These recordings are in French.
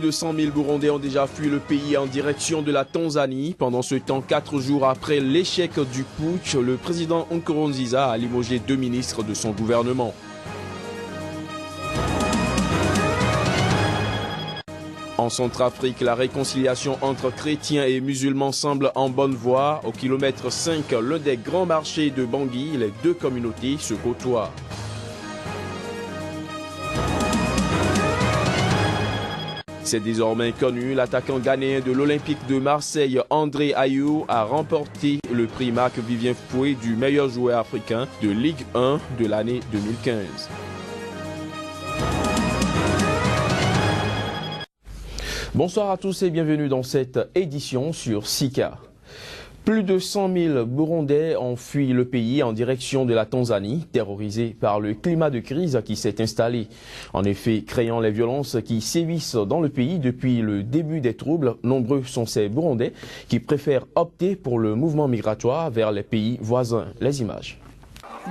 Plus de 100 000 Burundais ont déjà fui le pays en direction de la Tanzanie. Pendant ce temps, 4 jours après l'échec du putsch, le président Nkurunziza a limogé 2 ministres de son gouvernement. En Centrafrique, la réconciliation entre chrétiens et musulmans semble en bonne voie. Au kilomètre 5, l'un des grands marchés de Bangui, les deux communautés se côtoient. C'est désormais connu, l'attaquant ghanéen de l'Olympique de Marseille, André Ayew, a remporté le prix Marc-Vivien Foué du meilleur joueur africain de Ligue 1 de l'année 2015. Bonsoir à tous et bienvenue dans cette édition sur Sika. Plus de 100 000 Burundais ont fui le pays en direction de la Tanzanie, terrorisés par le climat de crise qui s'est installé. En effet, créant les violences qui sévissent dans le pays depuis le début des troubles, nombreux sont ces Burundais qui préfèrent opter pour le mouvement migratoire vers les pays voisins. Les images.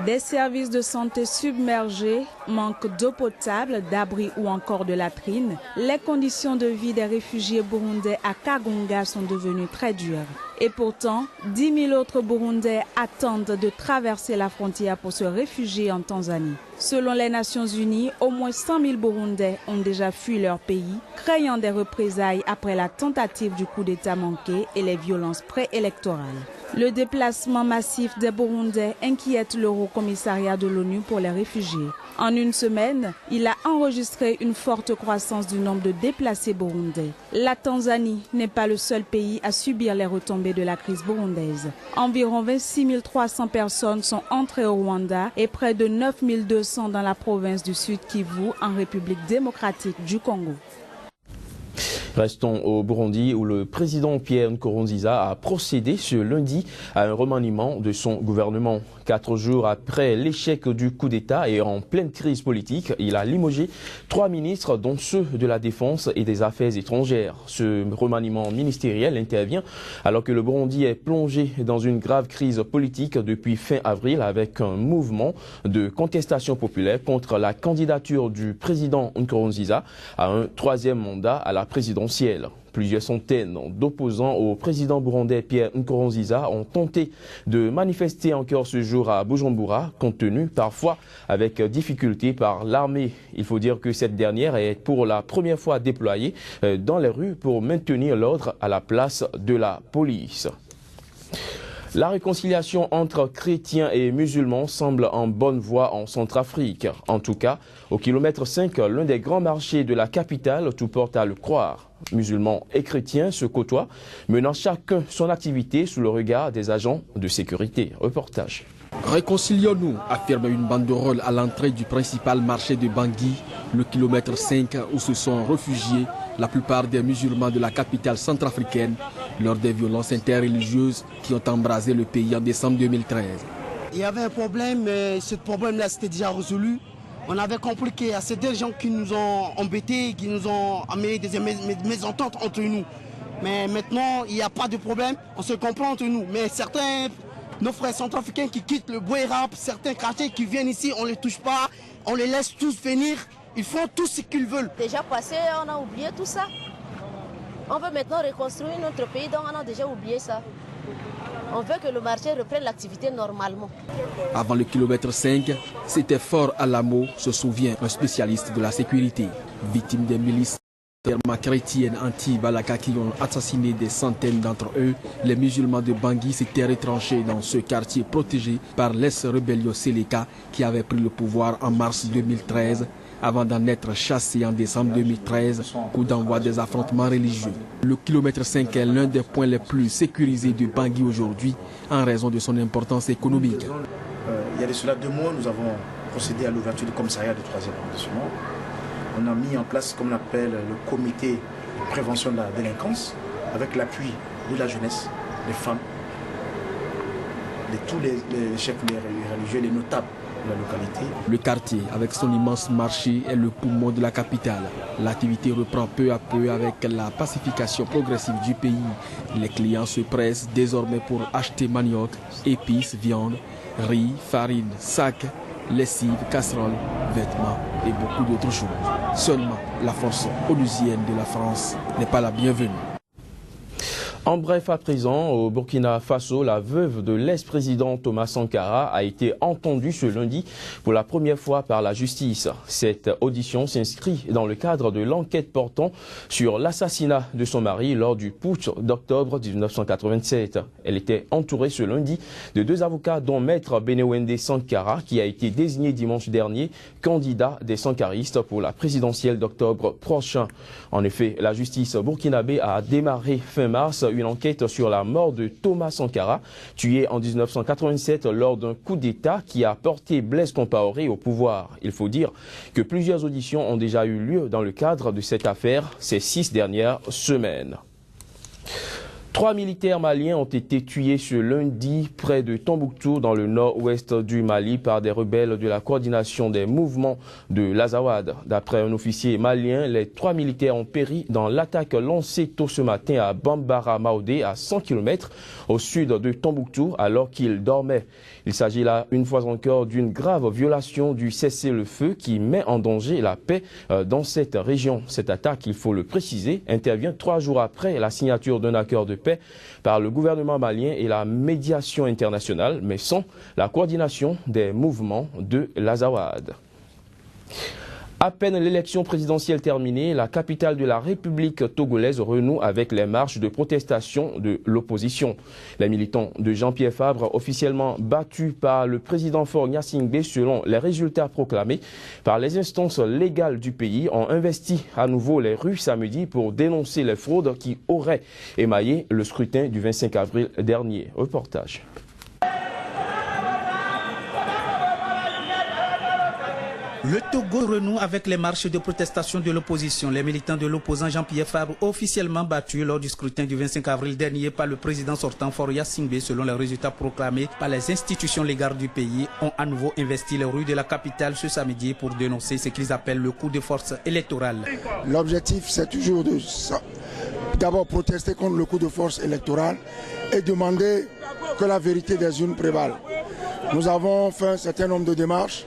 Des services de santé submergés, manque d'eau potable, d'abri ou encore de latrines, les conditions de vie des réfugiés burundais à Kagonga sont devenues très dures. Et pourtant, 10 000 autres Burundais attendent de traverser la frontière pour se réfugier en Tanzanie. Selon les Nations Unies, au moins 100 000 Burundais ont déjà fui leur pays, craignant des représailles après la tentative du coup d'État manqué et les violences préélectorales. Le déplacement massif des Burundais inquiète le Haut Commissariat de l'ONU pour les réfugiés. En une semaine, il a enregistré une forte croissance du nombre de déplacés burundais. La Tanzanie n'est pas le seul pays à subir les retombées de la crise burundaise. Environ 26 300 personnes sont entrées au Rwanda et près de 9 200 dans la province du Sud Kivu en République démocratique du Congo. Restons au Burundi où le président Pierre Nkurunziza a procédé ce lundi à un remaniement de son gouvernement. 4 jours après l'échec du coup d'État et en pleine crise politique, il a limogé 3 ministres dont ceux de la Défense et des Affaires étrangères. Ce remaniement ministériel intervient alors que le Burundi est plongé dans une grave crise politique depuis fin avril avec un mouvement de contestation populaire contre la candidature du président Nkurunziza à un 3e mandat à la présidentielle. Plusieurs centaines d'opposants au président burundais Pierre Nkurunziza ont tenté de manifester encore ce jour à Bujumbura, contenu parfois avec difficulté par l'armée. Il faut dire que cette dernière est pour la première fois déployée dans les rues pour maintenir l'ordre à la place de la police. La réconciliation entre chrétiens et musulmans semble en bonne voie en Centrafrique. En tout cas, au kilomètre 5, l'un des grands marchés de la capitale, tout porte à le croire. Musulmans et chrétiens se côtoient, menant chacun son activité sous le regard des agents de sécurité. Reportage. Réconcilions-nous, affirme une banderole à l'entrée du principal marché de Bangui, le kilomètre 5 où se sont réfugiés la plupart des musulmans de la capitale centrafricaine lors des violences interreligieuses qui ont embrasé le pays en décembre 2013. Il y avait un problème, mais ce problème-là c'était déjà résolu. On avait compris qu'il y a des gens qui nous ont embêtés, qui nous ont amené des mésententes entre nous. Mais maintenant, il n'y a pas de problème, on se comprend entre nous. Mais certains, nos frères centrafricains qui quittent le Bouérap, certains quartiers qui viennent ici, on ne les touche pas, on les laisse tous venir. Ils font tout ce qu'ils veulent. Déjà passé, on a oublié tout ça. On veut maintenant reconstruire notre pays, donc on a déjà oublié ça. On veut que le marché reprenne l'activité normalement. Avant le kilomètre 5, c'était Fort Alamo, se souvient un spécialiste de la sécurité. Victime des milices chrétiennes anti-Balaka qui ont assassiné des centaines d'entre eux, les musulmans de Bangui s'étaient retranchés dans ce quartier protégé par l'ex-rébellion Seleka qui avait pris le pouvoir en mars 2013. Avant d'en être chassé en décembre 2013, coup d'envoi des affrontements religieux. Le kilomètre 5 est l'un des points les plus sécurisés de Bangui aujourd'hui en raison de son importance économique. Il y a de cela 2 mois, nous avons procédé à l'ouverture du commissariat de 3e arrondissement. On a mis en place ce qu'on appelle le comité de prévention de la délinquance avec l'appui de la jeunesse, des femmes, de tous les chefs religieux, les notables de la localité. Le quartier, avec son immense marché, est le poumon de la capitale. L'activité reprend peu à peu avec la pacification progressive du pays. Les clients se pressent désormais pour acheter manioc, épices, viande, riz, farine, sacs lessive, casseroles, vêtements et beaucoup d'autres choses. Seulement, la force onusienne de la France n'est pas la bienvenue. En bref, à présent, au Burkina Faso, la veuve de l'ex-président Thomas Sankara a été entendue ce lundi pour la première fois par la justice. Cette audition s'inscrit dans le cadre de l'enquête portant sur l'assassinat de son mari lors du putsch d'octobre 1987. Elle était entourée ce lundi de 2 avocats, dont Maître Benewende Sankara, qui a été désigné dimanche dernier candidat des sankaristes pour la présidentielle d'octobre prochain. En effet, la justice burkinabé a démarré fin mars une enquête sur la mort de Thomas Sankara, tué en 1987 lors d'un coup d'État qui a porté Blaise Compaoré au pouvoir. Il faut dire que plusieurs auditions ont déjà eu lieu dans le cadre de cette affaire ces 6 dernières semaines. 3 militaires maliens ont été tués ce lundi près de Tombouctou dans le nord-ouest du Mali par des rebelles de la coordination des mouvements de l'Azawad. D'après un officier malien, les 3 militaires ont péri dans l'attaque lancée tôt ce matin à Bambara Maodé, à 100 km au sud de Tombouctou, alors qu'ils dormaient. Il s'agit là une fois encore d'une grave violation du cessez-le-feu qui met en danger la paix dans cette région. Cette attaque, il faut le préciser, intervient 3 jours après la signature d'un accord de paix par le gouvernement malien et la médiation internationale, mais sans la coordination des mouvements de l'Azawad. À peine l'élection présidentielle terminée, la capitale de la République togolaise renoue avec les marches de protestation de l'opposition. Les militants de Jean-Pierre Fabre, officiellement battus par le président Faure Gnassingbé selon les résultats proclamés par les instances légales du pays, ont investi à nouveau les rues samedi pour dénoncer les fraudes qui auraient émaillé le scrutin du 25 avril dernier. Reportage. Le Togo renoue avec les marches de protestation de l'opposition. Les militants de l'opposant Jean-Pierre Fabre, officiellement battus lors du scrutin du 25 avril dernier par le président sortant Faure Gnassingbé selon les résultats proclamés par les institutions légales du pays, ont à nouveau investi les rues de la capitale ce samedi pour dénoncer ce qu'ils appellent le coup de force électoral. L'objectif, c'est toujours de d'abord protester contre le coup de force électoral et demander que la vérité des urnes prévale. Nous avons fait un certain nombre de démarches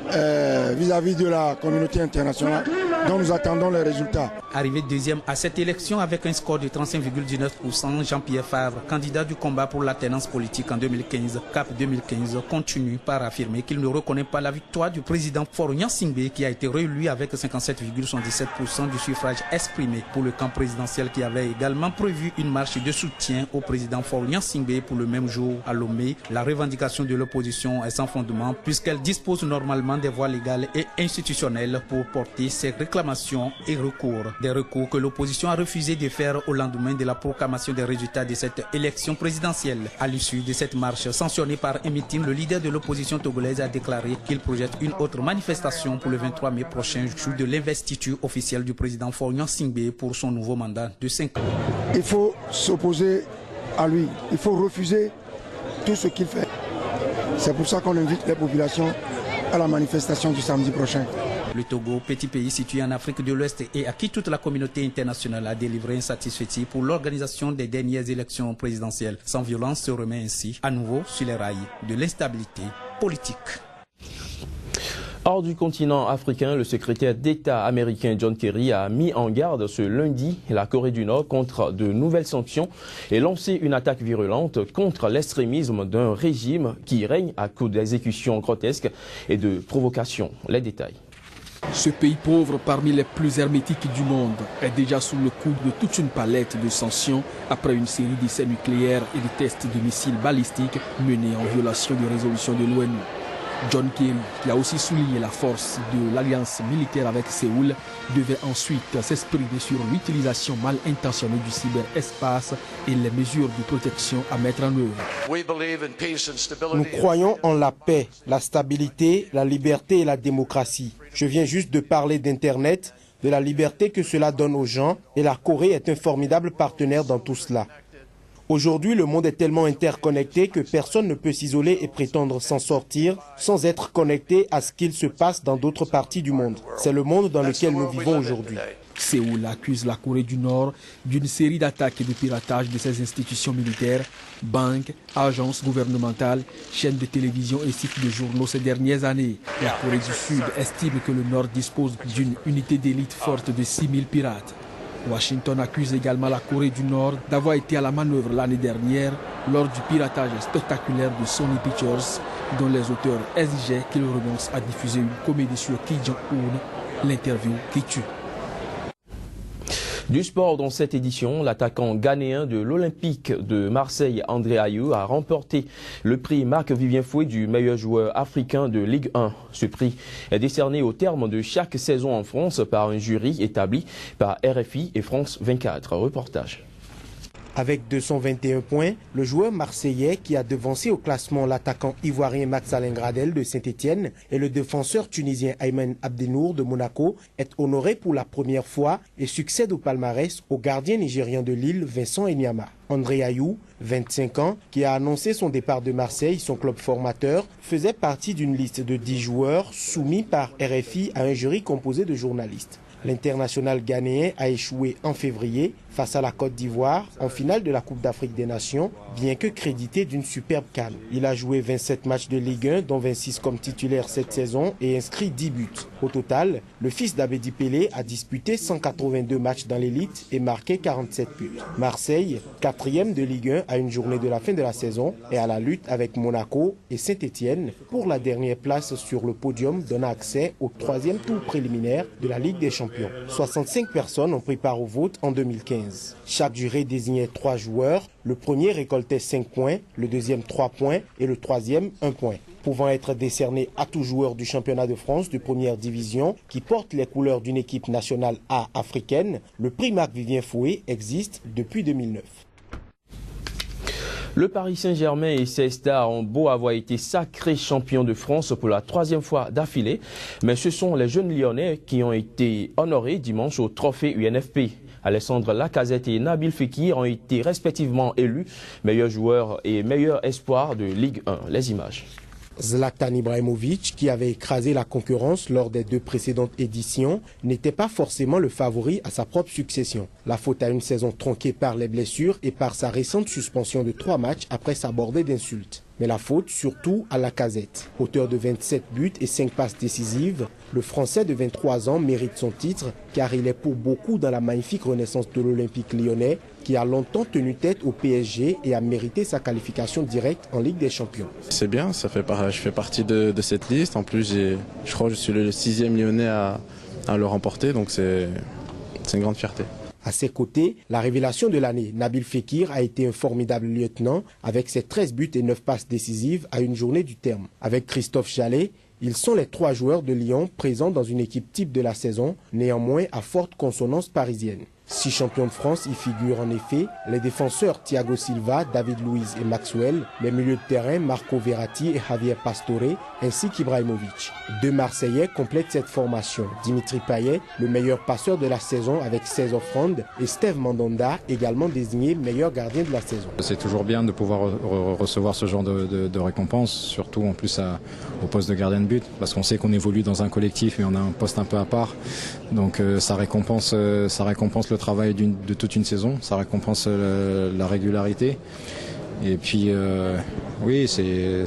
vis-à-vis de la communauté internationale, dont nous attendons les résultats. Arrivé deuxième à cette élection avec un score de 35,19%, Jean-Pierre Fabre, candidat du combat pour l'alternance politique en 2015, CAP 2015, continue par affirmer qu'il ne reconnaît pas la victoire du président Faure Gnassingbé qui a été réélu avec 57,77% du suffrage exprimé pour le camp présidentiel qui avait également prévu une marche de soutien au président Faure Gnassingbé pour le même jour à Lomé. La revendication de l'opposition est sans fondement puisqu'elle dispose normalement des voies légales et institutionnelles pour porter ses réclamations et recours. Des recours que l'opposition a refusé de faire au lendemain de la proclamation des résultats de cette élection présidentielle. À l'issue de cette marche sanctionnée par un meeting, le leader de l'opposition togolaise a déclaré qu'il projette une autre manifestation pour le 23 mai prochain, jour de l'investiture officielle du président Faure Gnassingbé pour son nouveau mandat de 5 ans. Il faut s'opposer à lui, il faut refuser tout ce qu'il fait. C'est pour ça qu'on invite les populations à la manifestation du samedi prochain. Le Togo, petit pays situé en Afrique de l'Ouest et à qui toute la communauté internationale a délivré un satisfecit pour l'organisation des dernières élections présidentielles sans violence, se remet ainsi à nouveau sur les rails de l'instabilité politique. Hors du continent africain, le secrétaire d'État américain John Kerry a mis en garde ce lundi la Corée du Nord contre de nouvelles sanctions et lancé une attaque virulente contre l'extrémisme d'un régime qui règne à coups d'exécutions grotesques et de provocations. Les détails. Ce pays pauvre parmi les plus hermétiques du monde est déjà sous le coup de toute une palette de sanctions après une série d'essais nucléaires et de tests de missiles balistiques menés en violation des résolutions de l'ONU. John Kerry, qui a aussi souligné la force de l'alliance militaire avec Séoul, devait ensuite s'exprimer sur l'utilisation mal intentionnée du cyberespace et les mesures de protection à mettre en œuvre. Nous croyons en la paix, la stabilité, la liberté et la démocratie. Je viens juste de parler d'Internet, de la liberté que cela donne aux gens, et la Corée est un formidable partenaire dans tout cela. Aujourd'hui, le monde est tellement interconnecté que personne ne peut s'isoler et prétendre s'en sortir sans être connecté à ce qu'il se passe dans d'autres parties du monde. C'est le monde dans lequel nous vivons aujourd'hui. Séoul accuse la Corée du Nord d'une série d'attaques et de piratage de ses institutions militaires, banques, agences gouvernementales, chaînes de télévision et sites de journaux ces dernières années. La Corée du Sud estime que le Nord dispose d'une unité d'élite forte de 6000 pirates. Washington accuse également la Corée du Nord d'avoir été à la manœuvre l'année dernière lors du piratage spectaculaire de Sony Pictures, dont les auteurs exigeaient qu'il renonce à diffuser une comédie sur Kim Jong-un, l'interview qui tue. Du sport dans cette édition, l'attaquant ghanéen de l'Olympique de Marseille, André Ayew, a remporté le prix Marc-Vivien Foué du meilleur joueur africain de Ligue 1. Ce prix est décerné au terme de chaque saison en France par un jury établi par RFI et France 24. Reportage. Avec 221 points, le joueur marseillais qui a devancé au classement l'attaquant ivoirien Max-Alain Gradel de Saint-Etienne et le défenseur tunisien Ayman Abdenour de Monaco est honoré pour la première fois et succède au palmarès au gardien nigérian de Lille Vincent Enyama. André Ayew, 25 ans, qui a annoncé son départ de Marseille, son club formateur, faisait partie d'une liste de 10 joueurs soumis par RFI à un jury composé de journalistes. L'international ghanéen a échoué en février face à la Côte d'Ivoire en finale de la Coupe d'Afrique des Nations, bien que crédité d'une superbe CAN. Il a joué 27 matchs de Ligue 1, dont 26 comme titulaire cette saison et inscrit 10 buts. Au total, le fils d'Abedi Pelé a disputé 182 matchs dans l'élite et marqué 47 buts. Marseille, 4e de Ligue 1 à une journée de la fin de la saison, est à la lutte avec Monaco et Saint-Etienne pour la dernière place sur le podium donnant accès au 3e tour préliminaire de la Ligue des Champions. 65 personnes ont pris part au vote en 2015. Chaque jury désignait 3 joueurs. Le premier récoltait 5 points, le deuxième 3 points et le troisième 1 point. Pouvant être décerné à tout joueur du championnat de France de première division qui porte les couleurs d'une équipe nationale A africaine, le prix Marc-Vivien Foué existe depuis 2009. Le Paris Saint-Germain et ses stars ont beau avoir été sacrés champions de France pour la 3e fois d'affilée, mais ce sont les jeunes Lyonnais qui ont été honorés dimanche au trophée UNFP. Alessandre Lacazette et Nabil Fekir ont été respectivement élus meilleurs joueurs et meilleurs espoirs de Ligue 1. Les images. Zlatan Ibrahimovic, qui avait écrasé la concurrence lors des 2 précédentes éditions, n'était pas forcément le favori à sa propre succession. La faute à une saison tronquée par les blessures et par sa récente suspension de 3 matchs après sa bordée d'insultes. Mais la faute surtout à Lacazette. Auteur de 27 buts et 5 passes décisives, le Français de 23 ans mérite son titre car il est pour beaucoup dans la magnifique renaissance de l'Olympique lyonnais qui a longtemps tenu tête au PSG et a mérité sa qualification directe en Ligue des Champions. C'est bien, je fais partie de cette liste. En plus, je crois que je suis le 6e lyonnais à le remporter, donc c'est une grande fierté. À ses côtés, la révélation de l'année, Nabil Fekir, a été un formidable lieutenant avec ses 13 buts et 9 passes décisives à une journée du terme. Avec Christophe Jallet, ils sont les 3 joueurs de Lyon présents dans une équipe type de la saison, néanmoins à forte consonance parisienne. 6 champions de France y figurent en effet les défenseurs Thiago Silva, David Luiz et Maxwell, les milieux de terrain Marco Verratti et Javier Pastore, ainsi qu'Ibrahimovic. 2 Marseillais complètent cette formation. Dimitri Payet, le meilleur passeur de la saison avec 16 offrandes, et Steve Mandanda, également désigné meilleur gardien de la saison. C'est toujours bien de pouvoir recevoir ce genre de récompense, surtout en plus au poste de gardien de but, parce qu'on sait qu'on évolue dans un collectif et on a un poste un peu à part. Donc ça récompense le travail de toute une saison, ça récompense la régularité et puis oui,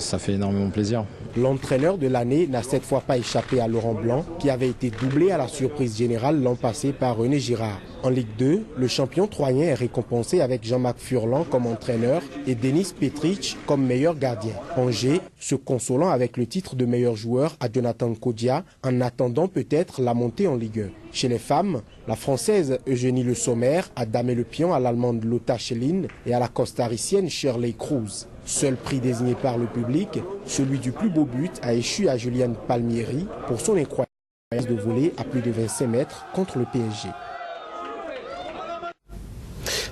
ça fait énormément plaisir. L'entraîneur de l'année n'a cette fois pas échappé à Laurent Blanc qui avait été doublé à la surprise générale l'an passé par René Girard. En Ligue 2, le champion troyen est récompensé avec Jean-Marc Furlan comme entraîneur et Denis Petric comme meilleur gardien. Angers se consolant avec le titre de meilleur joueur à Jonathan Kodia en attendant peut-être la montée en Ligue 1. Chez les femmes, la Française Eugénie Le Sommer a damé le pion à l'Allemande Lotta Schelin et à la Costaricienne Shirley Cruz. Seul prix désigné par le public, celui du plus beau but a échu à Juliane Palmieri pour son incroyable de voler à plus de 25 mètres contre le PSG.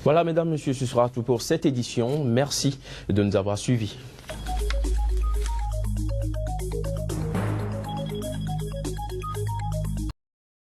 Voilà, mesdames, messieurs, ce sera tout pour cette édition. Merci de nous avoir suivis.